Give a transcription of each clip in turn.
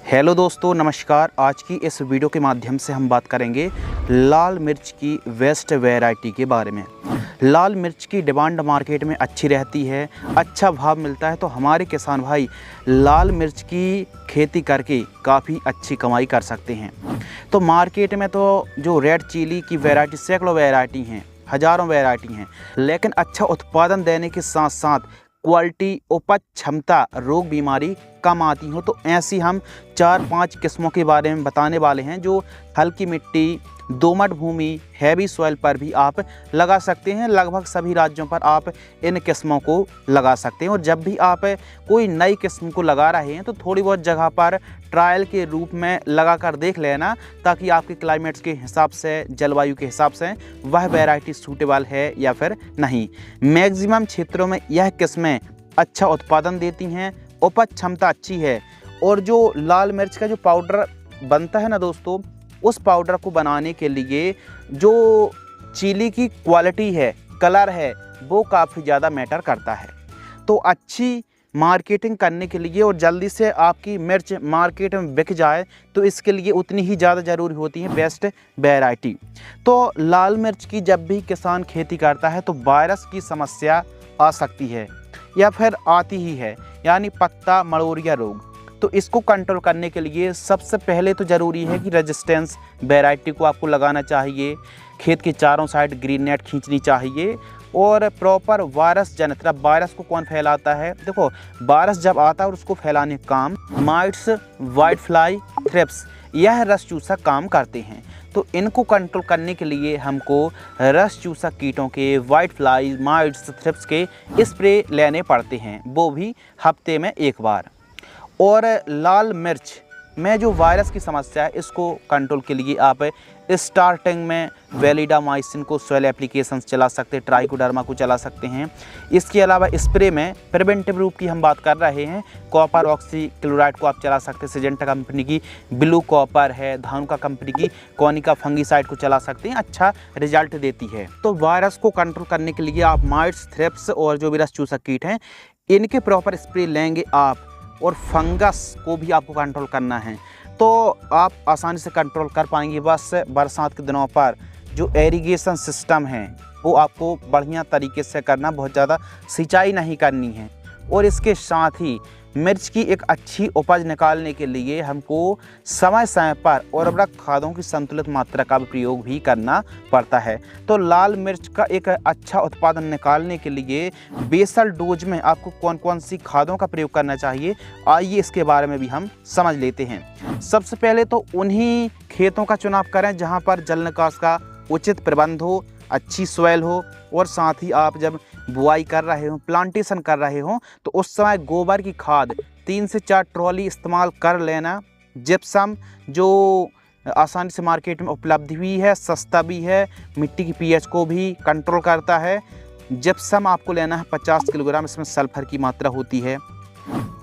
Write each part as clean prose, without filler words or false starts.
Hello दोस्तों, नमस्कार। आज की इस वीडियो के माध्यम से हम बात करेंगे लाल मिर्च की बेस्ट वैरायटी के बारे में। लाल मिर्च की डिमांड मार्केट में अच्छी रहती है, अच्छा भाव मिलता है, तो हमारे किसान भाई लाल मिर्च की खेती करके काफ़ी अच्छी कमाई कर सकते हैं। तो मार्केट में तो जो रेड चिली की वैरायटी सैकड़ों वैरायटी हैं, हज़ारों वैरायटी हैं, लेकिन अच्छा उत्पादन देने के साथ साथ क्वालिटी, उपज क्षमता, रोग बीमारी कम आती हो, तो ऐसी हम 4-5 किस्मों के बारे में बताने वाले हैं जो हल्की मिट्टी, दोमट भूमि, हैवी सॉइल पर भी आप लगा सकते हैं। लगभग सभी राज्यों पर आप इन किस्मों को लगा सकते हैं। और जब भी आप कोई नई किस्म को लगा रहे हैं तो थोड़ी बहुत जगह पर ट्रायल के रूप में लगा कर देख लेना, ताकि आपके क्लाइमेट्स के हिसाब से, जलवायु के हिसाब से वह वैरायटी सूटेबल है या फिर नहीं। मैक्सिमम क्षेत्रों में यह किस्में अच्छा उत्पादन देती हैं, उपज क्षमता अच्छी है। और जो लाल मिर्च का जो पाउडर बनता है ना दोस्तों, उस पाउडर को बनाने के लिए जो चिली की क्वालिटी है, कलर है, वो काफ़ी ज़्यादा मैटर करता है। तो अच्छी मार्केटिंग करने के लिए और जल्दी से आपकी मिर्च मार्केट में बिक जाए, तो इसके लिए उतनी ही ज़्यादा ज़रूरी होती है बेस्ट वैरायटी। तो लाल मिर्च की जब भी किसान खेती करता है तो वायरस की समस्या आ सकती है या फिर आती ही है, यानी पत्ता मड़ोरिया रोग। तो इसको कंट्रोल करने के लिए सबसे पहले तो ज़रूरी है कि रेजिस्टेंस वैरायटी को आपको लगाना चाहिए। खेत के चारों साइड ग्रीन नेट खींचनी चाहिए और प्रॉपर वायरस जनित। अब वायरस को कौन फैलाता है? देखो, वायरस जब आता है और उसको फैलाने का काम माइट्स, वाइट फ्लाई, थ्रिप्स, यह रस चूसक काम करते हैं। तो इनको कंट्रोल करने के लिए हमको रस चूसक कीटों के, वाइट फ्लाई, माइट्स, थ्रिप्स के स्प्रे लेने पड़ते हैं, वो भी हफ्ते में एक बार। और लाल मिर्च में जो वायरस की समस्या है, इसको कंट्रोल के लिए आप स्टार्टिंग में वेलिडामाइसिन को सॉइल एप्लीकेशंस चला सकते हैं, ट्राइकोडर्मा को चला सकते हैं। इसके अलावा स्प्रे में प्रिवेंटिव रूप की हम बात कर रहे हैं, कॉपर ऑक्सीक्लोराइड को आप चला सकते हैं। सिजेंटा कंपनी की ब्लू कॉपर है, धानुका कंपनी की कोनिका फंगीसाइड को चला सकते हैं, अच्छा रिजल्ट देती है। तो वायरस को कंट्रोल करने के लिए आप माइट्स, थ्रिप्स और जो भी रस चूसक कीट हैं, इनके प्रॉपर स्प्रे लेंगे आप। और फंगस को भी आपको कंट्रोल करना है, तो आप आसानी से कंट्रोल कर पाएंगे। बस बरसात के दिनों पर जो एरीगेशन सिस्टम है वो आपको बढ़िया तरीके से करना, बहुत ज़्यादा सिंचाई नहीं करनी है। और इसके साथ ही मिर्च की एक अच्छी उपज निकालने के लिए हमको समय समय पर उर्वरक खादों की संतुलित मात्रा का प्रयोग भी करना पड़ता है। तो लाल मिर्च का एक अच्छा उत्पादन निकालने के लिए बेसल डोज में आपको कौन कौन सी खादों का प्रयोग करना चाहिए, आइए इसके बारे में भी हम समझ लेते हैं। सबसे पहले तो उन्हीं खेतों का चुनाव करें जहाँ पर जल निकास का उचित प्रबंध हो, अच्छी सॉइल हो, और साथ ही आप जब बुआई कर रहे हो, प्लांटेशन कर रहे हो, तो उस समय गोबर की खाद 3 से 4 ट्रॉली इस्तेमाल कर लेना। जिप्सम जो आसानी से मार्केट में उपलब्ध भी है, सस्ता भी है, मिट्टी की पीएच को भी कंट्रोल करता है। जिप्सम आपको लेना है 50 किलोग्राम, इसमें सल्फर की मात्रा होती है।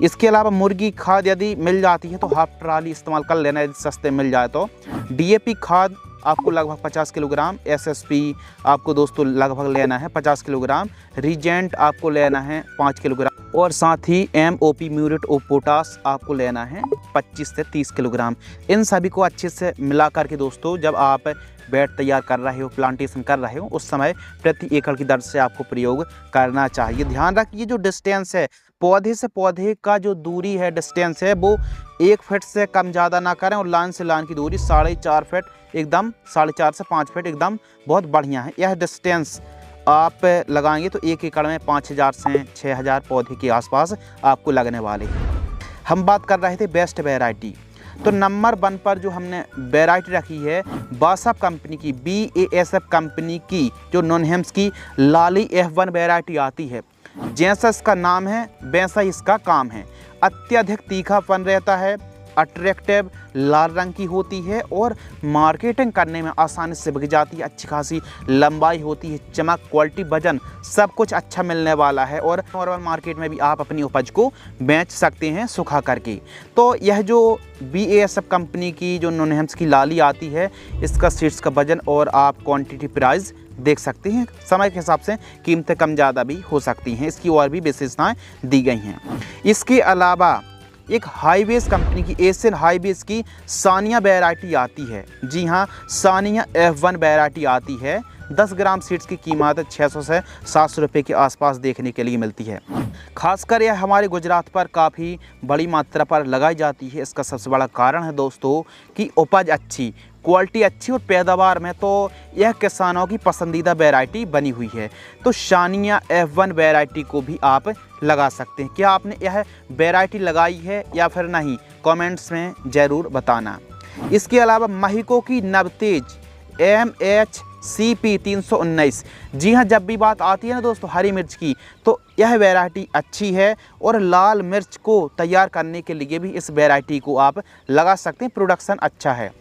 इसके अलावा मुर्गी खाद यदि मिल जाती है तो हाफ ट्राली इस्तेमाल कर लेना, यदि सस्ते मिल जाए तो। डीएपी खाद आपको लगभग 50 किलोग्राम, एसएसपी आपको दोस्तों लगभग लेना है 50 किलोग्राम, रीजेंट आपको लेना है 5 किलोग्राम, और साथ ही एमओपी म्यूरेट ऑफ पोटास आपको लेना है 25 से 30 किलोग्राम। इन सभी को अच्छे से मिला करके दोस्तों जब आप बेड तैयार कर रहे हो, प्लांटेशन कर रहे हो, उस समय प्रति एकड़ की दर से आपको प्रयोग करना चाहिए। ध्यान रखिए जो डिस्टेंस है, पौधे से पौधे का जो दूरी है, डिस्टेंस है, वो 1 फीट से कम ज़्यादा ना करें। और लाइन से लाइन की दूरी 4.5 फीट, एकदम 4.5 से 5 फीट एकदम बहुत बढ़िया है। यह डिस्टेंस आप लगाएंगे तो 1 एकड़ में 5000 से 6000 पौधे के आसपास आपको लगने वाले हैं। हम बात कर रहे थे बेस्ट वैरायटी, तो नंबर 1 पर जो हमने वैरायटी रखी है बासफ कंपनी की, BASF कंपनी की जो नॉनहेम्स की लाली F1 वैरायटी आती है। जैसा इसका नाम है वैसा ही इसका काम है। अत्यधिक तीखापन रहता है, अट्रैक्टिव लाल रंग की होती है और मार्केटिंग करने में आसानी से बिक जाती है। अच्छी खासी लंबाई होती है, चमक, क्वालिटी, वजन सब कुछ अच्छा मिलने वाला है। और नॉर्मल मार्केट में भी आप अपनी उपज को बेच सकते हैं सुखा करके। तो यह जो BASF कंपनी की जो नॉनहेम्स की लाली आती है, इसका सीड्स का वजन और आप क्वांटिटी प्राइस देख सकते हैं। समय के हिसाब से कीमतें कम ज़्यादा भी हो सकती हैं, इसकी और भी विशेषताएं दी गई हैं। इसके अलावा एक हाईवेज कंपनी की एशियन हाईवेज की सानिया वैरायटी आती है। जी हाँ, सानिया F1 वैरायटी आती है। 10 ग्राम सीड्स की कीमत 600 से 700 रुपये के आसपास देखने के लिए मिलती है। खासकर यह हमारे गुजरात पर काफ़ी बड़ी मात्रा पर लगाई जाती है। इसका सबसे बड़ा कारण है दोस्तों कि उपज अच्छी, क्वालिटी अच्छी और पैदावार में तो यह किसानों की पसंदीदा वैरायटी बनी हुई है। तो सानिया F1 वैरायटी को भी आप लगा सकते हैं। क्या आपने यह वैरायटी लगाई है या फिर नहीं, कमेंट्स में ज़रूर बताना। इसके अलावा महिको की नवतेज MHCP 319, जी हाँ, जब भी बात आती है ना दोस्तों हरी मिर्च की, तो यह वैरायटी अच्छी है और लाल मिर्च को तैयार करने के लिए भी इस वैरायटी को आप लगा सकते हैं। प्रोडक्शन अच्छा है।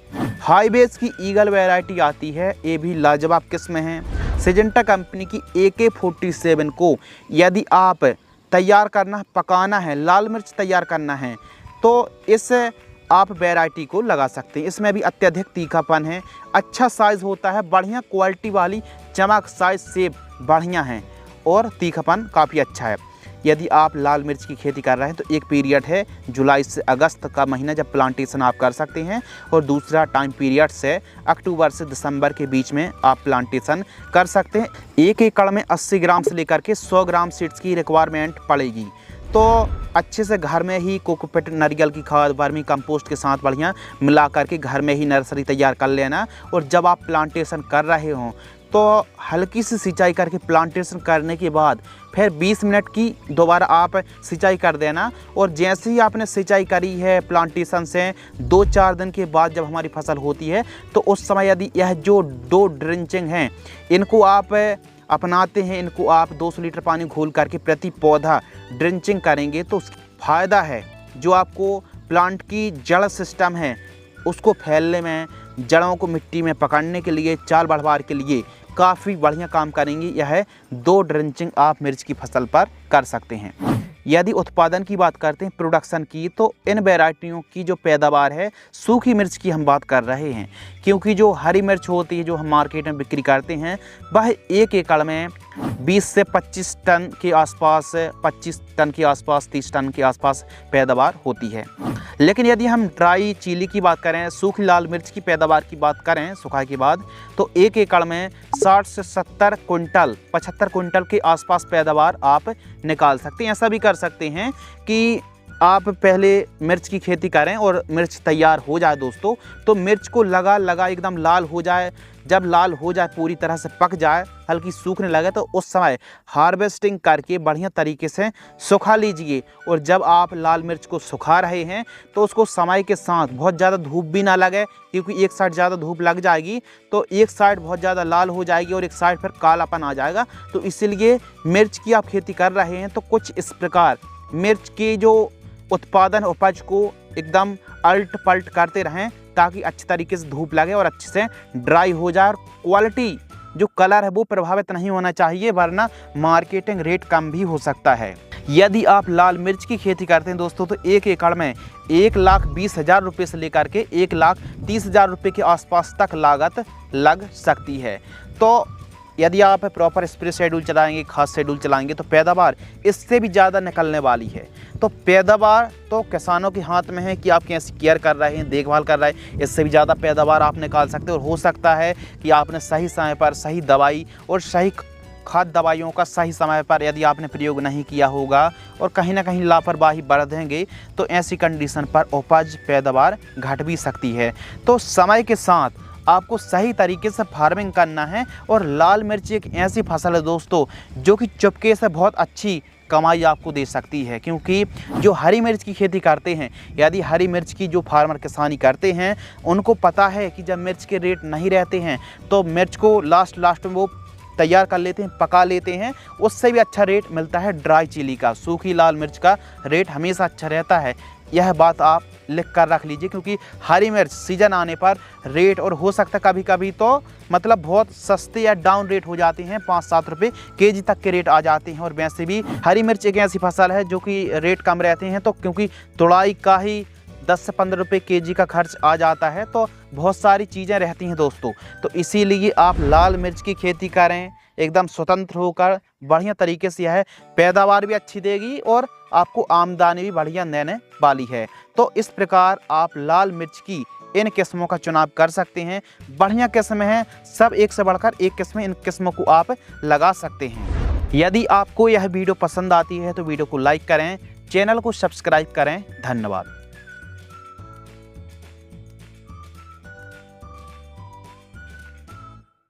हाईवेज की ईगल वैरायटी आती है, ये भी लाजवाब किस्म है। सिजेंटा कंपनी की AK-47 को यदि आप तैयार करना, पकाना है, लाल मिर्च तैयार करना है, तो इस आप वैरायटी को लगा सकते हैं। इसमें भी अत्यधिक तीखापन है, अच्छा साइज़ होता है, बढ़िया क्वालिटी वाली चमक, साइज़ शेप बढ़िया है और तीखापन काफ़ी अच्छा है। यदि आप लाल मिर्च की खेती कर रहे हैं तो एक पीरियड है जुलाई से अगस्त का महीना जब प्लांटेशन आप कर सकते हैं, और दूसरा टाइम पीरियड से अक्टूबर से दिसंबर के बीच में आप प्लांटेशन कर सकते हैं। 1 एकड़ में 80 ग्राम से लेकर के 100 ग्राम सीड्स की रिक्वायरमेंट पड़ेगी। तो अच्छे से घर में ही कोकोपीट, नारियल की खाद, वर्मी कंपोस्ट के साथ बढ़िया मिला करके घर में ही नर्सरी तैयार कर लेना। और जब आप प्लांटेशन कर रहे हों तो हल्की सी सिंचाई करके प्लांटेशन करने के बाद फिर 20 मिनट की दोबारा आप सिंचाई कर देना। और जैसे ही आपने सिंचाई करी है प्लांटेशन से 2-4 दिन के बाद जब हमारी फसल होती है, तो उस समय यदि यह जो 2 ड्रिंचिंग हैं इनको आप अपनाते हैं, इनको आप 200 लीटर पानी घोल करके प्रति पौधा ड्रिंचिंग करेंगे, तो फ़ायदा है। जो आपको प्लांट की जड़ सिस्टम है उसको फैलने में, जड़ों को मिट्टी में पकड़ने के लिए, चाल बढ़वार के लिए काफ़ी बढ़िया काम करेंगी। यह 2 ड्रिंचिंग आप मिर्च की फसल पर कर सकते हैं। यदि उत्पादन की बात करते हैं, प्रोडक्शन की, तो इन वैरायटियों की जो पैदावार है, सूखी मिर्च की हम बात कर रहे हैं, क्योंकि जो हरी मिर्च होती है जो हम मार्केट में बिक्री करते हैं वह 1 एकड़ में 20 से 25 टन के आसपास, 25 टन के आसपास, 30 टन के आसपास पैदावार होती है। लेकिन यदि हम ड्राई चिली की बात करें, सूखी लाल मिर्च की पैदावार की बात करें सुखाई के बाद, तो 1 एकड़ में 60 से 70 कुंटल, 75 कुंटल के आसपास पैदावार आप निकाल सकते हैं। ऐसा भी कर सकते हैं कि आप पहले मिर्च की खेती करें और मिर्च तैयार हो जाए दोस्तों, तो मिर्च को लगा एकदम लाल हो जाए। जब लाल हो जाए, पूरी तरह से पक जाए, हल्की सूखने लगे, तो उस समय हार्वेस्टिंग करके बढ़िया तरीके से सुखा लीजिए। और जब आप लाल मिर्च को सुखा रहे हैं तो उसको समय के साथ, बहुत ज़्यादा धूप भी ना लगे, क्योंकि एक साइड ज़्यादा धूप लग जाएगी तो एक साइड बहुत ज़्यादा लाल हो जाएगी और एक साइड फिर कालापन आ जाएगा। तो इसीलिए मिर्च की आप खेती कर रहे हैं तो कुछ इस प्रकार मिर्च की जो उत्पादन, उपज को एकदम अल्ट पल्ट करते रहें, ताकि अच्छी तरीके से धूप लगे और अच्छे से ड्राई हो जाए। और क्वालिटी जो कलर है वो प्रभावित नहीं होना चाहिए, वरना मार्केटिंग रेट कम भी हो सकता है। यदि आप लाल मिर्च की खेती करते हैं दोस्तों, तो 1 एकड़ में 1,20,000 रुपये से लेकर के 1,30,000 रुपये के आसपास तक लागत लग सकती है। तो यदि आप प्रॉपर स्प्रे शेड्यूल चलाएंगे, खाद शेड्यूल चलाएंगे, तो पैदावार इससे भी ज़्यादा निकलने वाली है। तो पैदावार तो किसानों के हाथ में है कि आप कैसी केयर कर रहे हैं, देखभाल कर रहे हैं, इससे भी ज़्यादा पैदावार आप निकाल सकते हैं। और हो सकता है कि आपने सही समय पर सही दवाई और सही खाद दवाइयों का सही समय पर यदि आपने प्रयोग नहीं किया होगा और कहीं ना कहीं लापरवाही बरतेंगे, तो ऐसी कंडीशन पर उपज, पैदावार घट भी सकती है। तो समय के साथ आपको सही तरीके से फार्मिंग करना है। और लाल मिर्च एक ऐसी फसल है दोस्तों जो कि चुपके से बहुत अच्छी कमाई आपको दे सकती है, क्योंकि जो हरी मिर्च की खेती करते हैं, यदि हरी मिर्च की जो फार्मर किसानी करते हैं, उनको पता है कि जब मिर्च के रेट नहीं रहते हैं तो मिर्च को लास्ट में वो तैयार कर लेते हैं, पका लेते हैं, उससे भी अच्छा रेट मिलता है ड्राई चिली का। सूखी लाल मिर्च का रेट हमेशा अच्छा रहता है। यह बात आप लिख कर रख लीजिए, क्योंकि हरी मिर्च सीजन आने पर रेट, और हो सकता है कभी कभी तो मतलब बहुत सस्ते या डाउन रेट हो जाते हैं, 5-7 रुपये केजी तक के रेट आ जाते हैं। और वैसे भी हरी मिर्च एक ऐसी फसल है जो कि रेट कम रहते हैं, तो क्योंकि तुड़ाई का ही 10 से 15 रुपये केजी का खर्च आ जाता है, तो बहुत सारी चीज़ें रहती हैं दोस्तों। तो इसीलिए आप लाल मिर्च की खेती करें, एकदम स्वतंत्र होकर बढ़िया तरीके से यह पैदावार भी अच्छी देगी और आपको आमदनी भी बढ़िया देने वाली है। तो इस प्रकार आप लाल मिर्च की इन किस्मों का चुनाव कर सकते हैं। बढ़िया किस्म हैं, सब एक से बढ़कर एक किस्म, इन किस्मों को आप लगा सकते हैं। यदि आपको यह वीडियो पसंद आती है तो वीडियो को लाइक करें, चैनल को सब्सक्राइब करें। धन्यवाद।